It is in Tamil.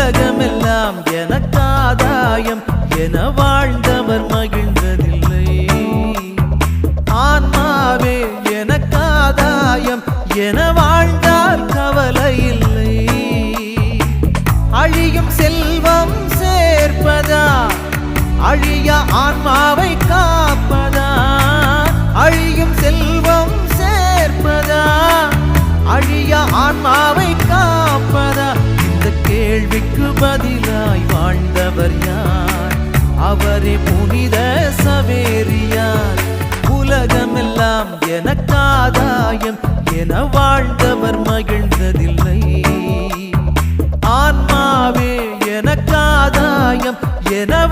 உலகமெல்லாம் எனக்காதாயம் என வாழ்ந்தவர் மகிழ்ந்ததில்லை. ஆன்மாவே எனக்காதாயம் என வாழ்ந்தால் கவலை இல்லை. அழியும் செல்வம் சேர்ப்பதா அழிய ஆன்மாவை காப்பதா? அழியும் செல்வம் சேர்ப்பதா அழிய ஆன்மாவை காப்பதா? இந்த கேள்விக்கு பதிலாய் வாழ்ந்தவர் யார்? அவரே புனித சவேரியார். உலகமெல்லாம் எனக்காதாயம் என வாழ்ந்தவர் மகிழ்ந்ததில்லை. ஆன்மாவே எனக்காதாயம் என